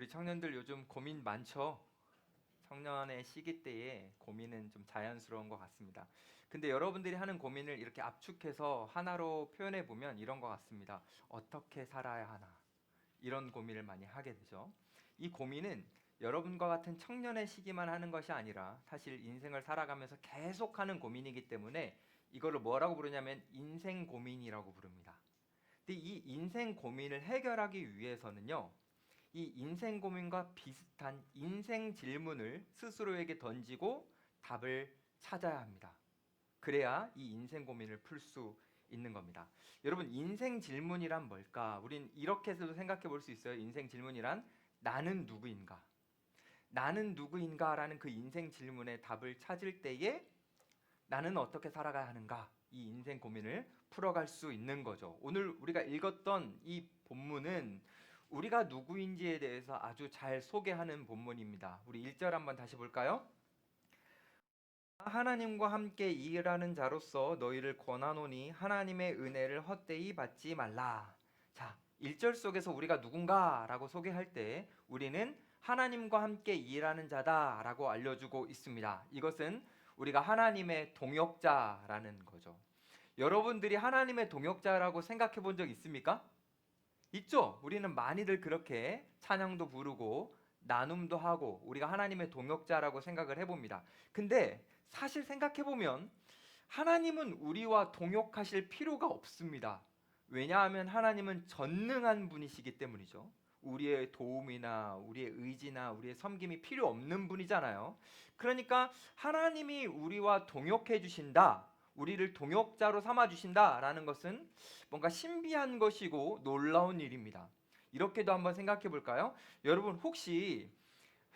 우리 청년들 요즘 고민 많죠? 청년의 시기 때에 고민은 좀 자연스러운 것 같습니다. 근데 여러분들이 하는 고민을 이렇게 압축해서 하나로 표현해 보면 이런 것 같습니다. 어떻게 살아야 하나? 이런 고민을 많이 하게 되죠. 이 고민은 여러분과 같은 청년의 시기만 하는 것이 아니라 사실 인생을 살아가면서 계속 하는 고민이기 때문에 이거를 뭐라고 부르냐면 인생 고민이라고 부릅니다. 근데 이 인생 고민을 해결하기 위해서는요, 이 인생 고민과 비슷한 인생 질문을 스스로에게 던지고 답을 찾아야 합니다. 그래야 이 인생 고민을 풀 수 있는 겁니다. 여러분, 인생 질문이란 뭘까? 우린 이렇게 해서도 생각해 볼 수 있어요. 인생 질문이란 나는 누구인가? 나는 누구인가라는 그 인생 질문의 답을 찾을 때에 나는 어떻게 살아가야 하는가? 이 인생 고민을 풀어갈 수 있는 거죠. 오늘 우리가 읽었던 이 본문은 우리가 누구인지에 대해서 아주 잘 소개하는 본문입니다. 우리 1절 한번 다시 볼까요? 하나님과 함께 일하는 자로서 너희를 권하노니 하나님의 은혜를 헛되이 받지 말라. 자, 1절 속에서 우리가 누군가라고 소개할 때 우리는 하나님과 함께 일하는 자다라고 알려주고 있습니다. 이것은 우리가 하나님의 동역자라는 거죠. 여러분들이 하나님의 동역자라고 생각해 본 적 있습니까? 있죠? 우리는 많이들 그렇게 찬양도 부르고 나눔도 하고 우리가 하나님의 동역자라고 생각을 해봅니다. 근데 사실 생각해보면 하나님은 우리와 동역하실 필요가 없습니다. 왜냐하면 하나님은 전능한 분이시기 때문이죠. 우리의 도움이나 우리의 의지나 우리의 섬김이 필요 없는 분이잖아요. 그러니까 하나님이 우리와 동역해 주신다, 우리를 동역자로 삼아 주신다라는 것은 뭔가 신비한 것이고 놀라운 일입니다. 이렇게도 한번 생각해 볼까요? 여러분, 혹시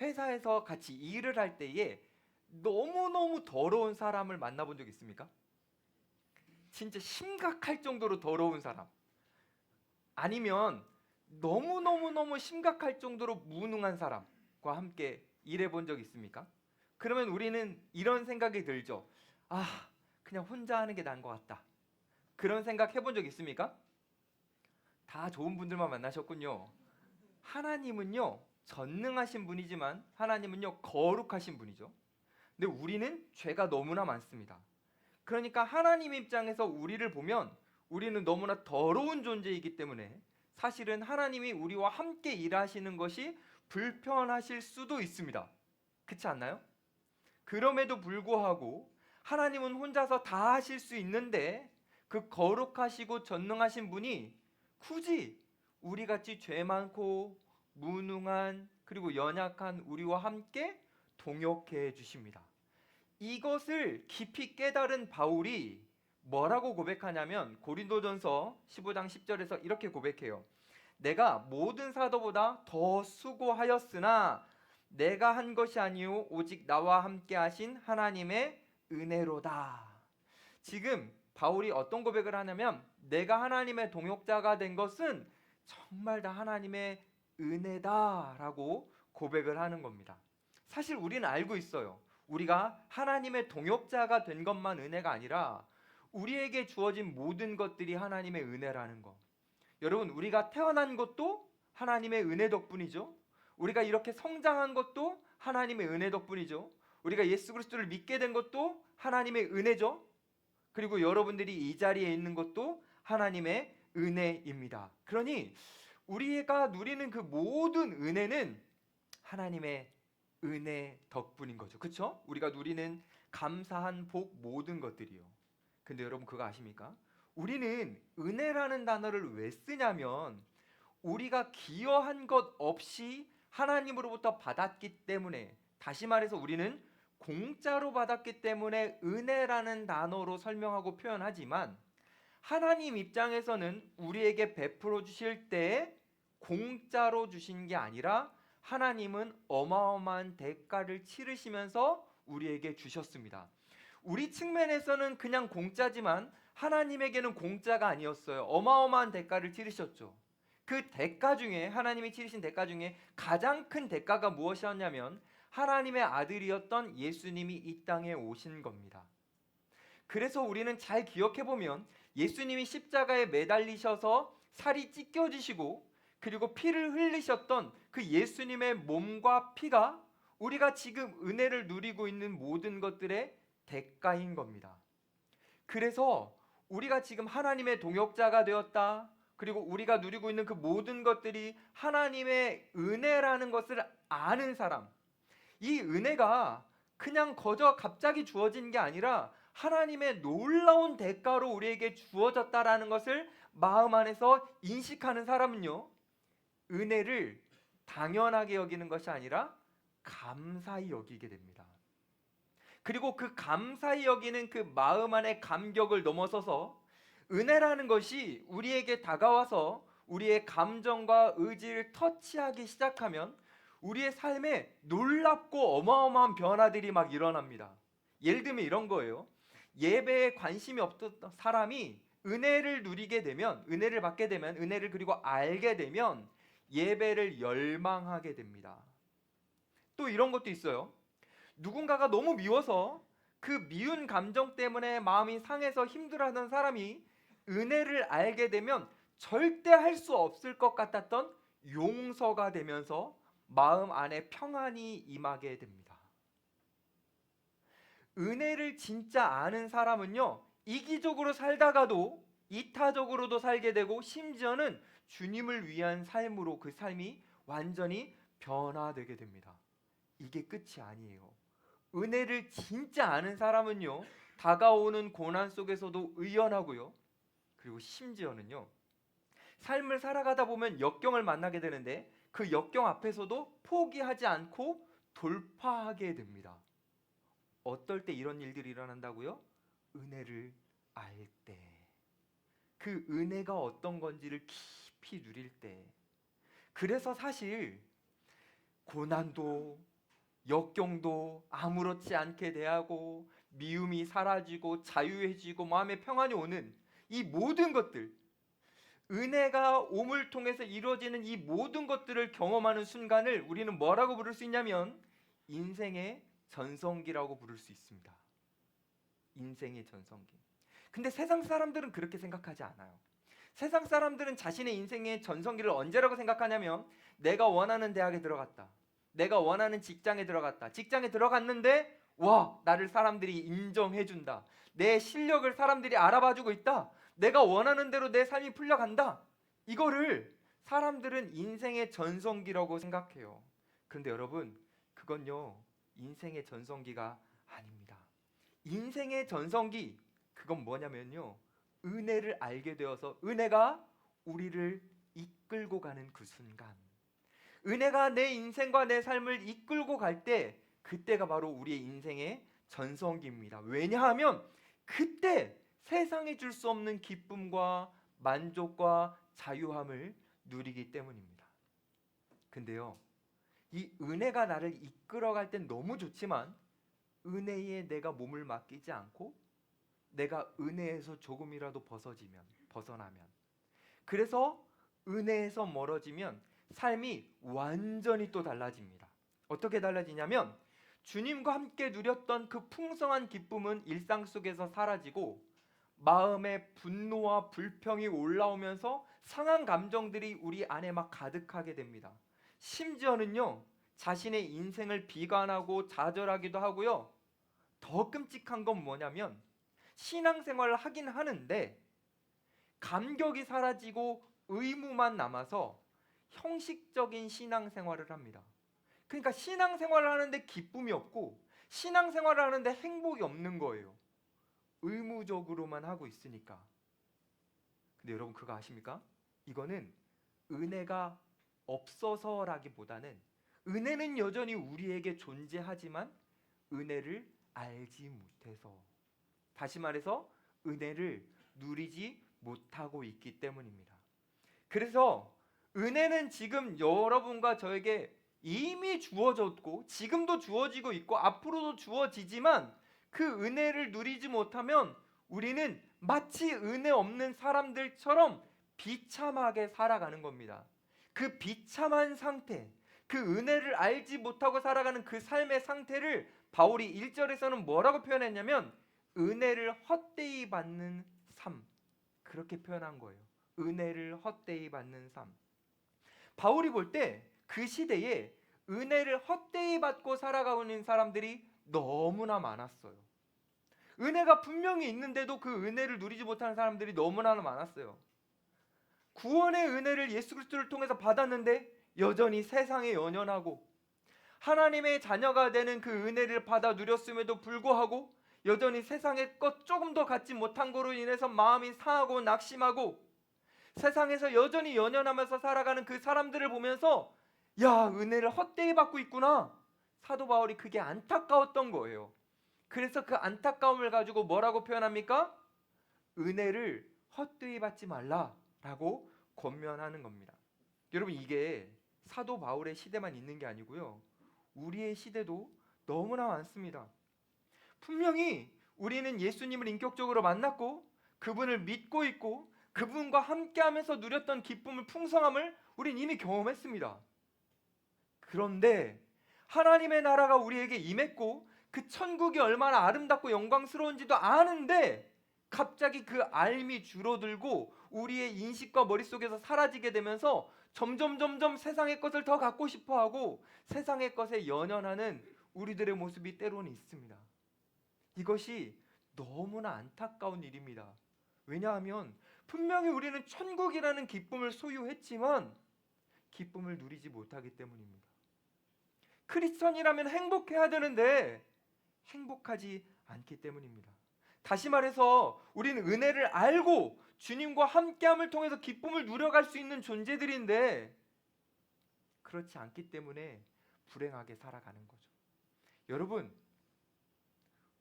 회사에서 같이 일을 할 때에 너무너무 더러운 사람을 만나본 적 있습니까? 진짜 심각할 정도로 더러운 사람, 아니면 너무너무너무 심각할 정도로 무능한 사람과 함께 일해 본 적 있습니까? 그러면 우리는 이런 생각이 들죠. 아, 그냥 혼자 하는 게 나은 것 같다. 그런 생각 해본 적 있습니까? 다 좋은 분들만 만나셨군요. 하나님은요, 전능하신 분이지만 하나님은요, 거룩하신 분이죠. 근데 우리는 죄가 너무나 많습니다. 그러니까 하나님 입장에서 우리를 보면 우리는 너무나 더러운 존재이기 때문에 사실은 하나님이 우리와 함께 일하시는 것이 불편하실 수도 있습니다. 그렇지 않나요? 그럼에도 불구하고 하나님은 혼자서 다 하실 수 있는데 그 거룩하시고 전능하신 분이 굳이 우리같이 죄 많고 무능한 그리고 연약한 우리와 함께 동역해 주십니다. 이것을 깊이 깨달은 바울이 뭐라고 고백하냐면 고린도전서 15장 10절에서 이렇게 고백해요. 내가 모든 사도보다 더 수고하였으나 내가 한 것이 아니요 오직 나와 함께 하신 하나님의 은혜로다. 지금 바울이 어떤 고백을 하냐면 내가 하나님의 동역자가 된 것은 정말 다 하나님의 은혜다라고 고백을 하는 겁니다. 사실 우리는 알고 있어요. 우리가 하나님의 동역자가 된 것만 은혜가 아니라 우리에게 주어진 모든 것들이 하나님의 은혜라는 거. 여러분, 우리가 태어난 것도 하나님의 은혜 덕분이죠. 우리가 이렇게 성장한 것도 하나님의 은혜 덕분이죠. 우리가 예수 그리스도를 믿게 된 것도 하나님의 은혜죠. 그리고 여러분들이 이 자리에 있는 것도 하나님의 은혜입니다. 그러니 우리가 누리는 그 모든 은혜는 하나님의 은혜 덕분인 거죠. 그렇죠? 우리가 누리는 감사한 복 모든 것들이요. 근데 여러분 그거 아십니까? 우리는 은혜라는 단어를 왜 쓰냐면 우리가 기여한 것 없이 하나님으로부터 받았기 때문에, 다시 말해서 우리는 공짜로 받았기 때문에 은혜라는 단어로 설명하고 표현하지만 하나님 입장에서는 우리에게 베풀어 주실 때 공짜로 주신 게 아니라 하나님은 어마어마한 대가를 치르시면서 우리에게 주셨습니다. 우리 측면에서는 그냥 공짜지만 하나님에게는 공짜가 아니었어요. 어마어마한 대가를 치르셨죠. 그 대가 중에, 하나님이 치르신 대가 중에 가장 큰 대가가 무엇이었냐면 하나님의 아들이었던 예수님이 이 땅에 오신 겁니다. 그래서 우리는 잘 기억해 보면 예수님이 십자가에 매달리셔서 살이 찢겨지시고 그리고 피를 흘리셨던 그 예수님의 몸과 피가 우리가 지금 은혜를 누리고 있는 모든 것들의 대가인 겁니다. 그래서 우리가 지금 하나님의 동역자가 되었다. 그리고 우리가 누리고 있는 그 모든 것들이 하나님의 은혜라는 것을 아는 사람, 이 은혜가 그냥 거저 갑자기 주어진 게 아니라 하나님의 놀라운 대가로 우리에게 주어졌다라는 것을 마음 안에서 인식하는 사람은요, 은혜를 당연하게 여기는 것이 아니라 감사히 여기게 됩니다. 그리고 그 감사히 여기는 그 마음 안의 감격을 넘어서서 은혜라는 것이 우리에게 다가와서 우리의 감정과 의지를 터치하기 시작하면 우리의 삶에 놀랍고 어마어마한 변화들이 막 일어납니다. 예를 들면 이런 거예요. 예배에 관심이 없던 사람이 은혜를 누리게 되면, 은혜를 받게 되면, 은혜를 그리고 알게 되면 예배를 열망하게 됩니다. 또 이런 것도 있어요. 누군가가 너무 미워서 그 미운 감정 때문에 마음이 상해서 힘들어하던 사람이 은혜를 알게 되면 절대 할 수 없을 것 같았던 용서가 되면서 마음 안에 평안이 임하게 됩니다. 은혜를 진짜 아는 사람은요, 이기적으로 살다가도 이타적으로도 살게 되고 심지어는 주님을 위한 삶으로 그 삶이 완전히 변화되게 됩니다. 이게 끝이 아니에요. 은혜를 진짜 아는 사람은요, 다가오는 고난 속에서도 의연하고요, 그리고 심지어는요, 삶을 살아가다 보면 역경을 만나게 되는데 그 역경 앞에서도 포기하지 않고 돌파하게 됩니다. 어떨 때 이런 일들이 일어난다고요? 은혜를 알 때. 그 은혜가 어떤 건지를 깊이 누릴 때. 그래서 사실 고난도 역경도 아무렇지 않게 대하고 미움이 사라지고 자유해지고 마음의 평안이 오는 이 모든 것들, 은혜가 옴을 통해서 이루어지는 이 모든 것들을 경험하는 순간을 우리는 뭐라고 부를 수 있냐면 인생의 전성기라고 부를 수 있습니다. 인생의 전성기. 근데 세상 사람들은 그렇게 생각하지 않아요. 세상 사람들은 자신의 인생의 전성기를 언제라고 생각하냐면 내가 원하는 대학에 들어갔다. 내가 원하는 직장에 들어갔다. 직장에 들어갔는데 와, 나를 사람들이 인정해준다. 내 실력을 사람들이 알아봐주고 있다. 내가 원하는 대로 내 삶이 풀려간다. 이거를 사람들은 인생의 전성기라고 생각해요. 그런데 여러분, 그건요, 인생의 전성기가 아닙니다. 인생의 전성기, 그건 뭐냐면요, 은혜를 알게 되어서 은혜가 우리를 이끌고 가는 그 순간, 은혜가 내 인생과 내 삶을 이끌고 갈 때, 그때가 바로 우리의 인생의 전성기입니다. 왜냐하면 그때 세상에 줄 수 없는 기쁨과 만족과 자유함을 누리기 때문입니다. 근데요, 이 은혜가 나를 이끌어갈 땐 너무 좋지만 은혜에 내가 몸을 맡기지 않고 내가 은혜에서 조금이라도 벗어나면, 그래서 은혜에서 멀어지면 삶이 완전히 또 달라집니다. 어떻게 달라지냐면 주님과 함께 누렸던 그 풍성한 기쁨은 일상 속에서 사라지고 마음에 분노와 불평이 올라오면서 상한 감정들이 우리 안에 막 가득하게 됩니다. 심지어는요, 자신의 인생을 비관하고 좌절하기도 하고요. 더 끔찍한 건 뭐냐면 신앙생활을 하긴 하는데 감격이 사라지고 의무만 남아서 형식적인 신앙생활을 합니다. 그러니까 신앙생활을 하는데 기쁨이 없고 신앙생활을 하는데 행복이 없는 거예요. 의무적으로만 하고 있으니까. 근데 여러분 그거 아십니까? 이거는 은혜가 없어서라기보다는 은혜는 여전히 우리에게 존재하지만 은혜를 알지 못해서, 다시 말해서 은혜를 누리지 못하고 있기 때문입니다. 그래서 은혜는 지금 여러분과 저에게 이미 주어졌고 지금도 주어지고 있고 앞으로도 주어지지만 그 은혜를 누리지 못하면 우리는 마치 은혜 없는 사람들처럼 비참하게 살아가는 겁니다. 그 비참한 상태, 그 은혜를 알지 못하고 살아가는 그 삶의 상태를 바울이 1절에서는 뭐라고 표현했냐면 은혜를 헛되이 받는 삶, 그렇게 표현한 거예요. 은혜를 헛되이 받는 삶. 바울이 볼 때 그 시대에 은혜를 헛되이 받고 살아가고 있는 사람들이 너무나 많았어요. 은혜가 분명히 있는데도 그 은혜를 누리지 못하는 사람들이 너무나 많았어요. 구원의 은혜를 예수 그리스도를 통해서 받았는데 여전히 세상에 연연하고, 하나님의 자녀가 되는 그 은혜를 받아 누렸음에도 불구하고 여전히 세상의 것 조금 더 갖지 못한 거로 인해서 마음이 상하고 낙심하고 세상에서 여전히 연연하면서 살아가는 그 사람들을 보면서, 야, 은혜를 헛되이 받고 있구나. 사도 바울이 그게 안타까웠던 거예요. 그래서 그 안타까움을 가지고 뭐라고 표현합니까? 은혜를 헛되이 받지 말라라고 권면하는 겁니다. 여러분, 이게 사도 바울의 시대만 있는 게 아니고요, 우리의 시대도 너무나 많습니다. 분명히 우리는 예수님을 인격적으로 만났고 그분을 믿고 있고 그분과 함께하면서 누렸던 기쁨을, 풍성함을 우린 이미 경험했습니다. 그런데 하나님의 나라가 우리에게 임했고 그 천국이 얼마나 아름답고 영광스러운지도 아는데 갑자기 그 알미 줄어들고 우리의 인식과 머릿속에서 사라지게 되면서 점점 세상의 것을 더 갖고 싶어하고 세상의 것에 연연하는 우리들의 모습이 때로는 있습니다. 이것이 너무나 안타까운 일입니다. 왜냐하면 분명히 우리는 천국이라는 기쁨을 소유했지만 기쁨을 누리지 못하기 때문입니다. 크리스천이라면 행복해야 되는데 행복하지 않기 때문입니다. 다시 말해서 우리는 은혜를 알고 주님과 함께함을 통해서 기쁨을 누려갈 수 있는 존재들인데 그렇지 않기 때문에 불행하게 살아가는 거죠. 여러분,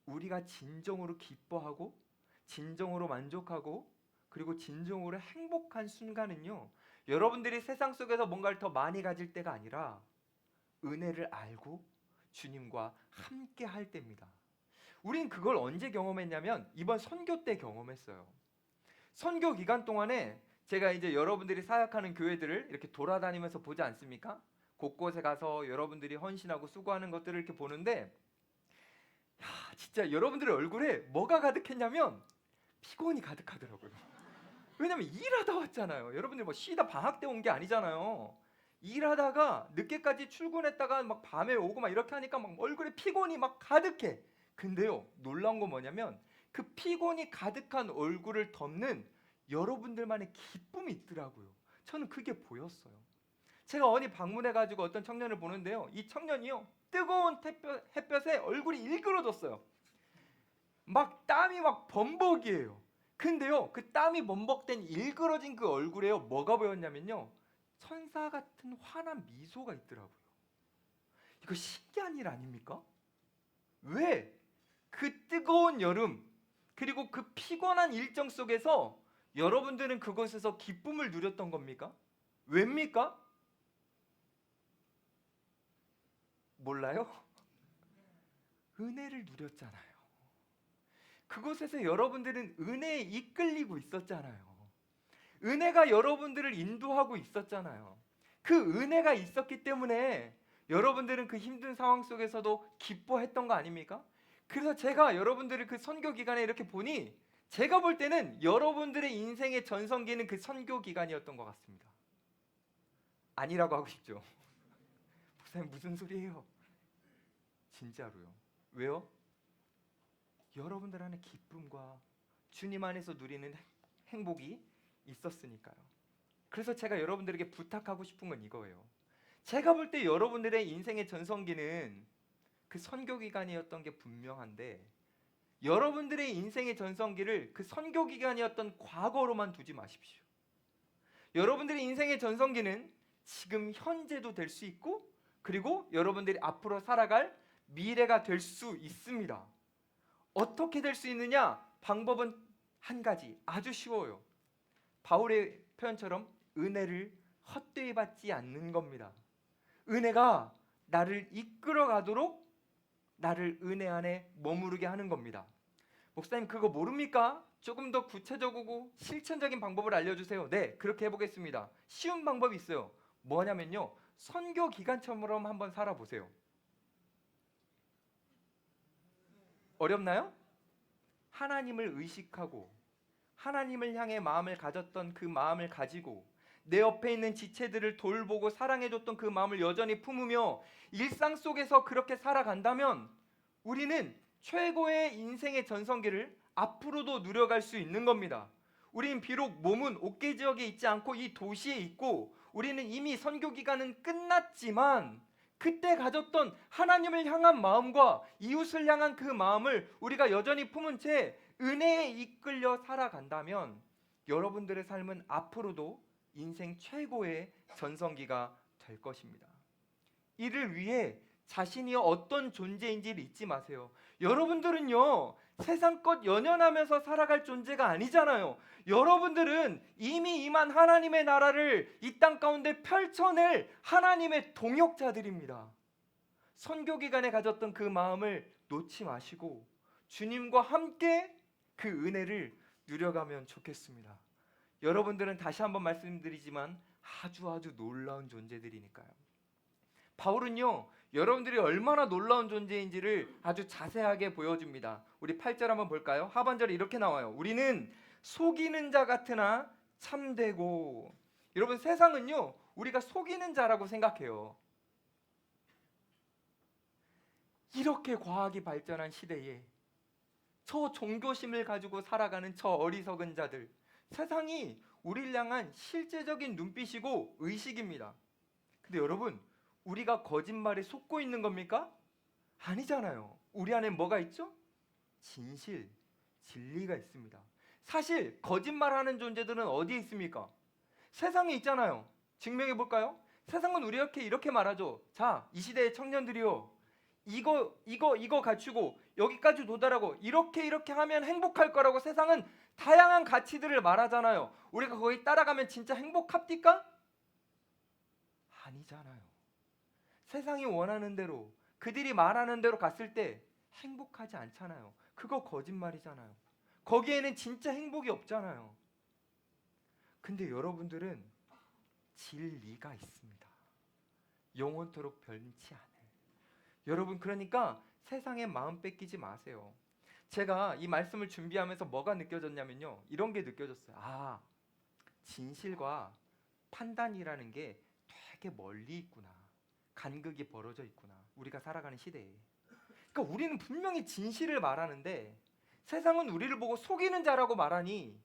우리가 진정으로 기뻐하고 진정으로 만족하고 그리고 진정으로 행복한 순간은요, 여러분들이 세상 속에서 뭔가를 더 많이 가질 때가 아니라 은혜를 알고 주님과 함께 할 때입니다. 우린 그걸 언제 경험했냐면 이번 선교 때 경험했어요. 선교 기간 동안에 제가 이제 여러분들이 사역하는 교회들을 이렇게 돌아다니면서 보지 않습니까? 곳곳에 가서 여러분들이 헌신하고 수고하는 것들을 이렇게 보는데, 야, 진짜 여러분들의 얼굴에 뭐가 가득했냐면 피곤이 가득하더라고요. 왜냐면 일하다 왔잖아요. 여러분들 뭐 쉬다 방학 때 온 게 아니잖아요. 일하다가 늦게까지 출근했다가 막 밤에 오고 막 이렇게 하니까 막 얼굴에 피곤이 막 가득해. 근데요, 놀라운 건 뭐냐면 그 피곤이 가득한 얼굴을 덮는 여러분들만의 기쁨이 있더라고요. 저는 그게 보였어요. 제가 어디 방문해가지고 어떤 청년을 보는데요, 이 청년이요, 뜨거운 햇볕에 얼굴이 일그러졌어요. 막 땀이 막 범벅이에요. 근데요, 그 땀이 범벅된 일그러진 그 얼굴에요, 뭐가 보였냐면요, 천사 같은 환한 미소가 있더라고요. 이거 신기한 일 아닙니까? 왜? 그 뜨거운 여름 그리고 그 피곤한 일정 속에서 여러분들은 그곳에서 기쁨을 누렸던 겁니까? 왜입니까? 몰라요? 은혜를 누렸잖아요. 그곳에서 여러분들은 은혜에 이끌리고 있었잖아요. 은혜가 여러분들을 인도하고 있었잖아요. 그 은혜가 있었기 때문에 여러분들은 그 힘든 상황 속에서도 기뻐했던 거 아닙니까? 그래서 제가 여러분들을 그 선교 기간에 이렇게 보니 제가 볼 때는 여러분들의 인생의 전성기는 그 선교 기간이었던 것 같습니다. 아니라고 하고 싶죠. 목사님 무슨 소리예요? 진짜로요. 왜요? 여러분들 안에 기쁨과 주님 안에서 누리는 행복이 있었으니까요. 그래서 제가 여러분들에게 부탁하고 싶은 건 이거예요. 제가 볼 때 여러분들의 인생의 전성기는 그 선교 기간이었던 게 분명한데 여러분들의 인생의 전성기를 그 선교 기간이었던 과거로만 두지 마십시오. 여러분들의 인생의 전성기는 지금 현재도 될 수 있고 그리고 여러분들이 앞으로 살아갈 미래가 될 수 있습니다. 어떻게 될 수 있느냐? 방법은 한 가지, 아주 쉬워요. 바울의 표현처럼 은혜를 헛되이 받지 않는 겁니다. 은혜가 나를 이끌어가도록 나를 은혜 안에 머무르게 하는 겁니다. 목사님 그거 모릅니까? 조금 더 구체적이고 실천적인 방법을 알려주세요. 네, 그렇게 해보겠습니다. 쉬운 방법이 있어요. 뭐냐면요, 선교 기간처럼 한번 살아보세요. 어렵나요? 하나님을 의식하고 하나님을 향해 마음을 가졌던 그 마음을 가지고 내 옆에 있는 지체들을 돌보고 사랑해줬던 그 마음을 여전히 품으며 일상 속에서 그렇게 살아간다면 우리는 최고의 인생의 전성기를 앞으로도 누려갈 수 있는 겁니다. 우리는 비록 몸은 옥계 지역에 있지 않고 이 도시에 있고 우리는 이미 선교 기간은 끝났지만 그때 가졌던 하나님을 향한 마음과 이웃을 향한 그 마음을 우리가 여전히 품은 채 은혜에 이끌려 살아간다면 여러분들의 삶은 앞으로도 인생 최고의 전성기가 될 것입니다. 이를 위해 자신이 어떤 존재인지를 잊지 마세요. 여러분들은요, 세상 것 연연하면서 살아갈 존재가 아니잖아요. 여러분들은 이미 임한 하나님의 나라를 이 땅 가운데 펼쳐낼 하나님의 동역자들입니다. 선교 기간에 가졌던 그 마음을 놓지 마시고 주님과 함께 그 은혜를 누려가면 좋겠습니다. 여러분들은 다시 한번 말씀드리지만 아주 놀라운 존재들이니까요. 바울은요, 여러분들이 얼마나 놀라운 존재인지를 아주 자세하게 보여줍니다. 우리 8절 한번 볼까요? 하반절에 이렇게 나와요. 우리는 속이는 자 같으나 참되고. 여러분, 세상은요, 우리가 속이는 자라고 생각해요. 이렇게 과학이 발전한 시대에 저 종교심을 가지고 살아가는 저 어리석은 자들, 세상이 우리를 향한 실제적인 눈빛이고 의식입니다. 근데 여러분, 우리가 거짓말에 속고 있는 겁니까? 아니잖아요. 우리 안에 뭐가 있죠? 진실, 진리가 있습니다. 사실 거짓말하는 존재들은 어디에 있습니까? 세상에 있잖아요. 증명해 볼까요? 세상은 우리 이렇게 말하죠. 자, 이 시대의 청년들이요, 이거 갖추고 여기까지 도달하고 이렇게 하면 행복할 거라고 세상은 다양한 가치들을 말하잖아요. 우리가 거기 따라가면 진짜 행복합니까? 아니잖아요. 세상이 원하는 대로, 그들이 말하는 대로 갔을 때 행복하지 않잖아요. 그거 거짓말이잖아요. 거기에는 진짜 행복이 없잖아요. 근데 여러분들은 진리가 있습니다. 영원토록 변치 않을. 여러분, 그러니까 세상에 마음 뺏기지 마세요. 제가 이 말씀을 준비하면서 뭐가 느껴졌냐면요, 이런 게 느껴졌어요. 아, 진실과 판단이라는 게 되게 멀리 있구나. 간극이 벌어져 있구나. 우리가 살아가는 시대에. 그러니까 우리는 분명히 진실을 말하는데 세상은 우리를 보고 속이는 자라고 말하니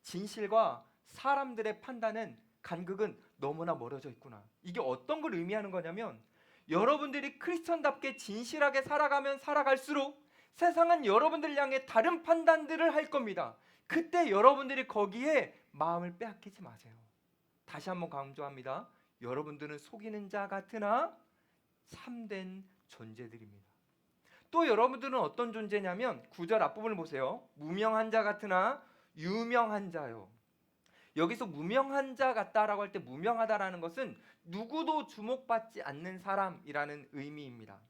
진실과 사람들의 판단은, 간극은 너무나 멀어져 있구나. 이게 어떤 걸 의미하는 거냐면 여러분들이 크리스천답게 진실하게 살아가면 살아갈수록 세상은 여러분들 향해 다른 판단들을 할 겁니다. 그때 여러분들이 거기에 마음을 빼앗기지 마세요. 다시 한번 강조합니다. 여러분들은 속이는 자 같으나 참된 존재들입니다. 또 여러분들은 어떤 존재냐면 9절 앞부분을 보세요. 무명한 자 같으나 유명한 자요. 여기서 무명한 자 같다라고 할 때 무명하다라는 것은 누구도 주목받지 않는 사람이라는 의미입니다.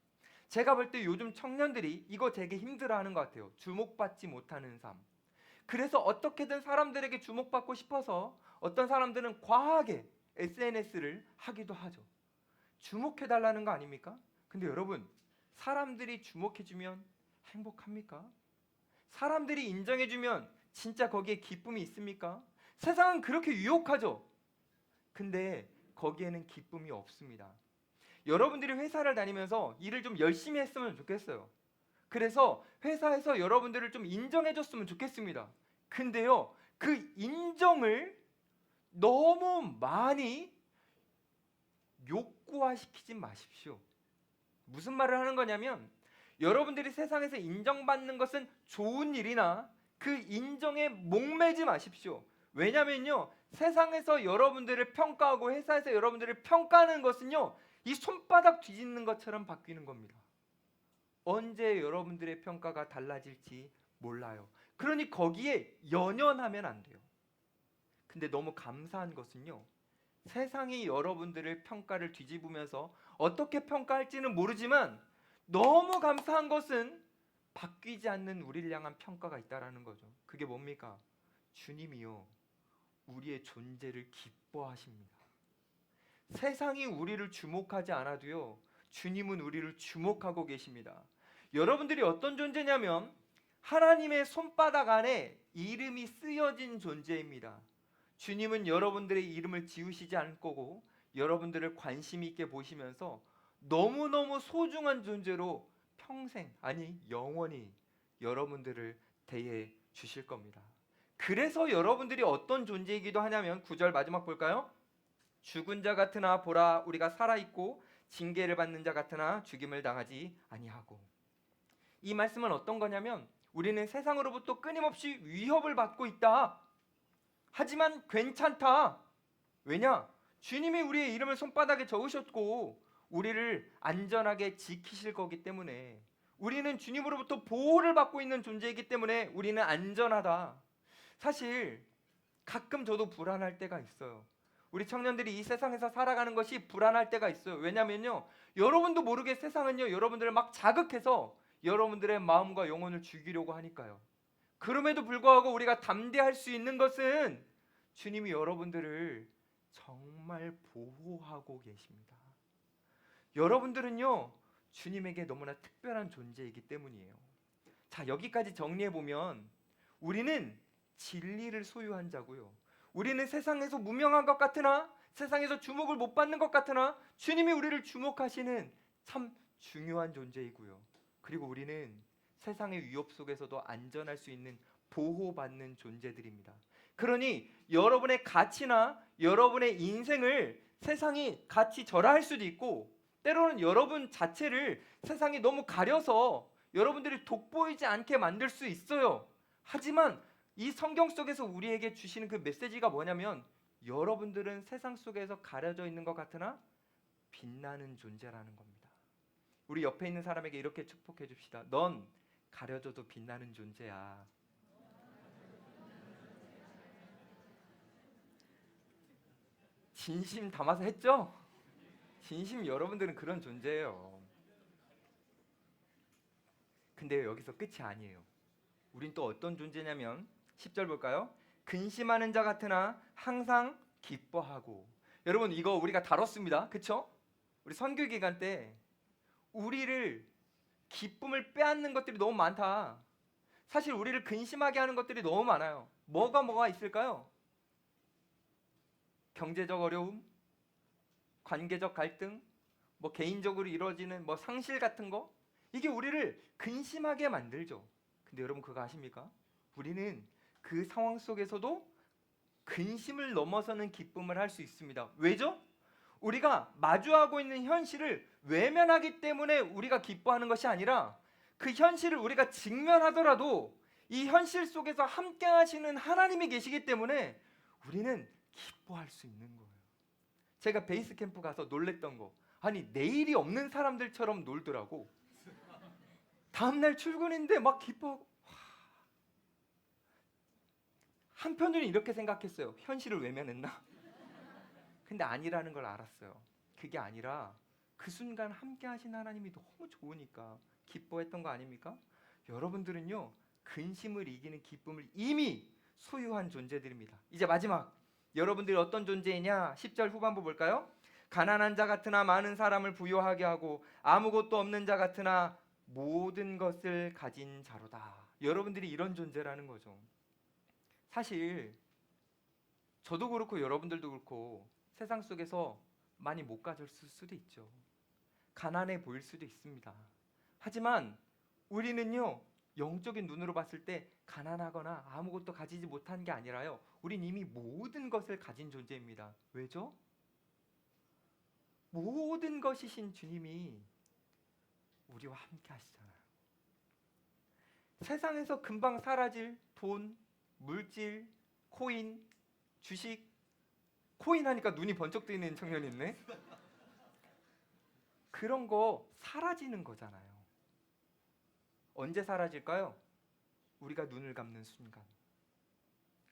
제가 볼 때 요즘 청년들이 이거 되게 힘들어하는 것 같아요. 주목받지 못하는 삶. 그래서 어떻게든 사람들에게 주목받고 싶어서 어떤 사람들은 과하게 SNS를 하기도 하죠. 주목해달라는 거 아닙니까? 근데 여러분, 사람들이 주목해주면 행복합니까? 사람들이 인정해주면 진짜 거기에 기쁨이 있습니까? 세상은 그렇게 유혹하죠. 근데 거기에는 기쁨이 없습니다. 여러분들이 회사를 다니면서 일을 좀 열심히 했으면 좋겠어요. 그래서 회사에서 여러분들을 좀 인정해줬으면 좋겠습니다. 근데요, 그 인정을 너무 많이 욕구화시키지 마십시오. 무슨 말을 하는 거냐면 여러분들이 세상에서 인정받는 것은 좋은 일이나 그 인정에 목매지 마십시오. 왜냐면요, 세상에서 여러분들을 평가하고 회사에서 여러분들을 평가하는 것은요, 이 손바닥 뒤집는 것처럼 바뀌는 겁니다. 언제 여러분들의 평가가 달라질지 몰라요. 그러니 거기에 연연하면 안 돼요. 근데 너무 감사한 것은요, 세상이 여러분들의 평가를 뒤집으면서 어떻게 평가할지는 모르지만 너무 감사한 것은 바뀌지 않는 우리를 향한 평가가 있다라는 거죠. 그게 뭡니까? 주님이요, 우리의 존재를 기뻐하십니다. 세상이 우리를 주목하지 않아도요, 주님은 우리를 주목하고 계십니다. 여러분들이 어떤 존재냐면 하나님의 손바닥 안에 이름이 쓰여진 존재입니다. 주님은 여러분들의 이름을 지우시지 않을 거고 여러분들을 관심 있게 보시면서 너무너무 소중한 존재로 평생, 아니 영원히 여러분들을 대해 주실 겁니다. 그래서 여러분들이 어떤 존재이기도 하냐면 9절 마지막 볼까요? 죽은 자 같으나 보라 우리가 살아있고 징계를 받는 자 같으나 죽임을 당하지 아니하고. 이 말씀은 어떤 거냐면 우리는 세상으로부터 끊임없이 위협을 받고 있다. 하지만 괜찮다. 왜냐? 주님이 우리의 이름을 손바닥에 적으셨고 우리를 안전하게 지키실 거기 때문에, 우리는 주님으로부터 보호를 받고 있는 존재이기 때문에 우리는 안전하다. 사실 가끔 저도 불안할 때가 있어요. 우리 청년들이 이 세상에서 살아가는 것이 불안할 때가 있어요. 왜냐면요, 여러분도 모르게 세상은요 여러분들을 막 자극해서 여러분들의 마음과 영혼을 죽이려고 하니까요. 그럼에도 불구하고 우리가 담대할 수 있는 것은 주님이 여러분들을 정말 보호하고 계십니다. 여러분들은요 주님에게 너무나 특별한 존재이기 때문이에요. 자, 여기까지 정리해 보면 우리는 진리를 소유한 자고요, 우리는 세상에서 무명한 것 같으나, 세상에서 주목을 못 받는 것 같으나 주님이 우리를 주목하시는 참 중요한 존재이고요, 그리고 우리는 세상의 위협 속에서도 안전할 수 있는 보호받는 존재들입니다. 그러니 여러분의 가치나 여러분의 인생을 세상이 같이 절하할 수도 있고, 때로는 여러분 자체를 세상이 너무 가려서 여러분들이 돋보이지 않게 만들 수 있어요. 하지만 이 성경 속에서 우리에게 주시는 그 메시지가 뭐냐면 여러분들은 세상 속에서 가려져 있는 것 같으나 빛나는 존재라는 겁니다. 우리 옆에 있는 사람에게 이렇게 축복해 줍시다. 넌 가려져도 빛나는 존재야. 진심 담아서 했죠? 진심 여러분들은 그런 존재예요. 근데 여기서 끝이 아니에요. 우린 또 어떤 존재냐면 10절 볼까요? 근심하는 자 같으나 항상 기뻐하고. 여러분 이거 우리가 다뤘습니다. 그쵸? 우리 선교 기간 때 우리를 기쁨을 빼앗는 것들이 너무 많다. 사실 우리를 근심하게 하는 것들이 너무 많아요. 뭐가 있을까요? 경제적 어려움, 관계적 갈등, 뭐 개인적으로 이루어지는 뭐 상실 같은 거, 이게 우리를 근심하게 만들죠. 근데 여러분 그거 아십니까? 우리는 그 상황 속에서도 근심을 넘어서는 기쁨을 할 수 있습니다. 왜죠? 우리가 마주하고 있는 현실을 외면하기 때문에 우리가 기뻐하는 것이 아니라 그 현실을 우리가 직면하더라도 이 현실 속에서 함께 하시는 하나님이 계시기 때문에 우리는 기뻐할 수 있는 거예요. 제가 베이스 캠프 가서 놀랬던 거, 아니 내일이 없는 사람들처럼 놀더라고. 다음날 출근인데 막 기뻐하고. 한편으로는 이렇게 생각했어요. 현실을 외면했나? 근데 아니라는 걸 알았어요. 그게 아니라 그 순간 함께 하신 하나님이 너무 좋으니까 기뻐했던 거 아닙니까? 여러분들은요 근심을 이기는 기쁨을 이미 소유한 존재들입니다. 이제 마지막, 여러분들이 어떤 존재이냐? 10절 후반부 볼까요? 가난한 자 같으나 많은 사람을 부유하게 하고 아무것도 없는 자 같으나 모든 것을 가진 자로다. 여러분들이 이런 존재라는 거죠. 사실 저도 그렇고 여러분들도 그렇고 세상 속에서 많이 못 가졌을 수도 있죠. 가난해 보일 수도 있습니다. 하지만 우리는요 영적인 눈으로 봤을 때 가난하거나 아무것도 가지지 못한 게 아니라요, 우린 이미 모든 것을 가진 존재입니다. 왜죠? 모든 것이신 주님이 우리와 함께 하시잖아요. 세상에서 금방 사라질 돈, 물질, 코인, 주식. 코인 하니까 눈이 번쩍 뜨이는 청년이 있네. 그런 거 사라지는 거잖아요. 언제 사라질까요? 우리가 눈을 감는 순간,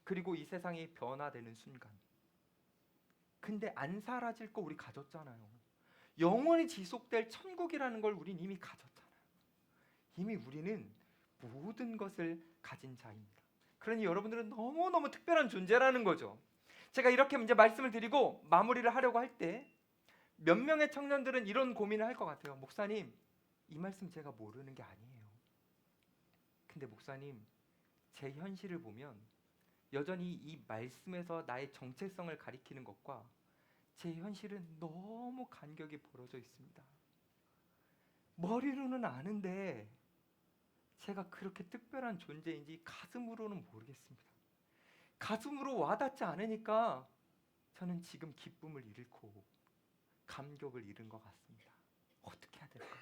그리고 이 세상이 변화되는 순간. 근데 안 사라질 거 우리 가졌잖아요. 영원히 지속될 천국이라는 걸 우린 이미 가졌잖아요. 이미 우리는 모든 것을 가진 자입니다. 그러니 여러분들은 너무너무 특별한 존재라는 거죠. 제가 이렇게 이제 말씀을 드리고 마무리를 하려고 할 때 몇 명의 청년들은 이런 고민을 할 것 같아요. 목사님, 이 말씀 제가 모르는 게 아니에요. 근데 목사님, 제 현실을 보면 여전히 이 말씀에서 나의 정체성을 가리키는 것과 제 현실은 너무 간격이 벌어져 있습니다. 머리로는 아는데 제가 그렇게 특별한 존재인지 가슴으로는 모르겠습니다. 가슴으로 와닿지 않으니까 저는 지금 기쁨을 잃고 감격을 잃은 것 같습니다. 어떻게 해야 될까요?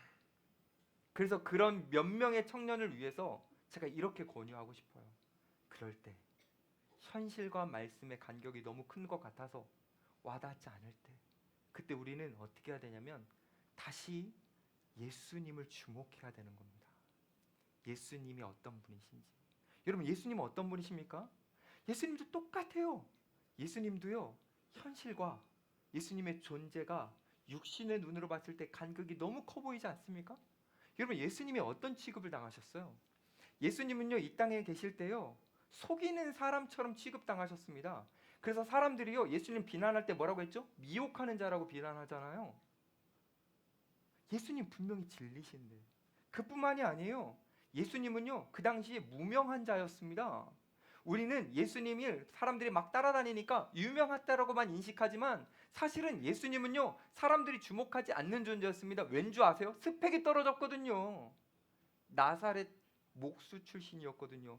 그래서 그런 몇 명의 청년을 위해서 제가 이렇게 권유하고 싶어요. 그럴 때 현실과 말씀의 간격이 너무 큰 것 같아서 와닿지 않을 때, 그때 우리는 어떻게 해야 되냐면 다시 예수님을 주목해야 되는 겁니다. 예수님이 어떤 분이신지. 여러분, 예수님은 어떤 분이십니까? 예수님도 똑같아요. 예수님도요, 현실과 예수님의 존재가 육신의 눈으로 봤을 때 간극이 너무 커 보이지 않습니까? 여러분, 예수님이 어떤 취급을 당하셨어요? 예수님은요, 이 땅에 계실 때요, 속이는 사람처럼 취급당하셨습니다. 그래서 사람들이요, 예수님 비난할 때 뭐라고 했죠? 미혹하는 자라고 비난하잖아요. 예수님 분명히 진리신데. 그뿐만이 아니에요. 예수님은요, 그 당시에 무명한 자였습니다. 우리는 예수님을 사람들이 막 따라다니니까 유명하다라고만 인식하지만 사실은 예수님은요, 사람들이 주목하지 않는 존재였습니다. 왠 줄 아세요? 스펙이 떨어졌거든요. 나사렛 목수 출신이었거든요.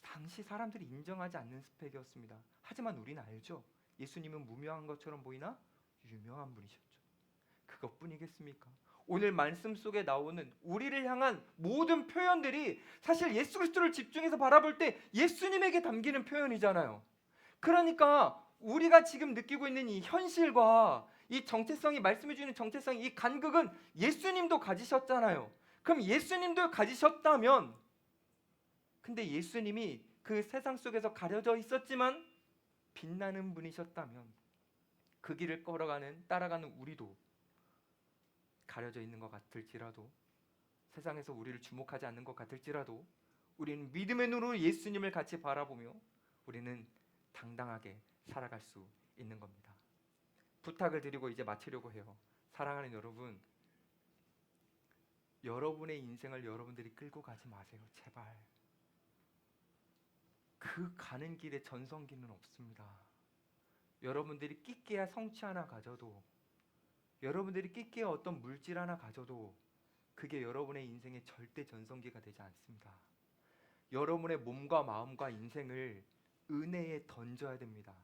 당시 사람들이 인정하지 않는 스펙이었습니다. 하지만 우리는 알죠. 예수님은 무명한 것처럼 보이나 유명한 분이셨죠. 그것뿐이겠습니까? 오늘 말씀 속에 나오는 우리를 향한 모든 표현들이 사실 예수 그리스도를 집중해서 바라볼 때 예수님에게 담기는 표현이잖아요. 그러니까 우리가 지금 느끼고 있는 이 현실과 이 정체성이, 말씀해 주는 정체성, 이 간극은 예수님도 가지셨잖아요. 그럼 예수님도 가지셨다면, 근데 예수님이 그 세상 속에서 가려져 있었지만 빛나는 분이셨다면, 그 길을 따라가는 우리도 가려져 있는 것 같을지라도, 세상에서 우리를 주목하지 않는 것 같을지라도 우리는 믿음의 눈으로 예수님을 같이 바라보며 우리는 당당하게 살아갈 수 있는 겁니다. 부탁을 드리고 이제 마치려고 해요. 사랑하는 여러분, 여러분의 인생을 여러분들이 끌고 가지 마세요. 제발. 그 가는 길에 전성기는 없습니다. 여러분들이 끼끼야 성취 하나 가져도, 여러분들이 끼끼야 어떤 물질 하나 가져도 그게 여러분의 인생의 절대 전성기가 되지 않습니다. 여러분의 몸과 마음과 인생을 은혜에 던져야 됩니다.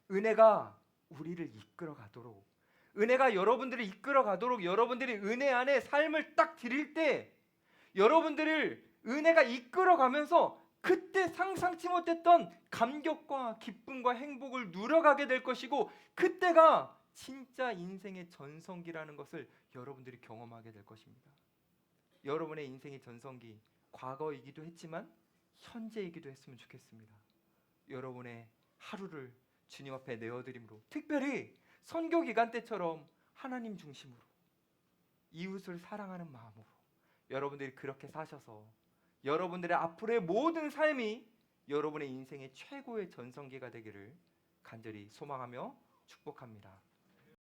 은혜가 우리를 이끌어 가도록, 은혜가 여러분들을 이끌어 가도록, 여러분들이 은혜 안에 삶을 딱 드릴 때 여러분들을 은혜가 이끌어 가면서 그때 상상치 못했던 감격과 기쁨과 행복을 누려가게 될 것이고, 그때가 진짜 인생의 전성기라는 것을 여러분들이 경험하게 될 것입니다. 여러분의 인생의 전성기, 과거이기도 했지만 현재이기도 했으면 좋겠습니다. 여러분의 하루를 주님 앞에 내어드림으로, 특별히 선교 기간 때처럼 하나님 중심으로, 이웃을 사랑하는 마음으로 여러분들이 그렇게 사셔서 여러분들의 앞으로의 모든 삶이 여러분의 인생의 최고의 전성기가 되기를 간절히 소망하며 축복합니다.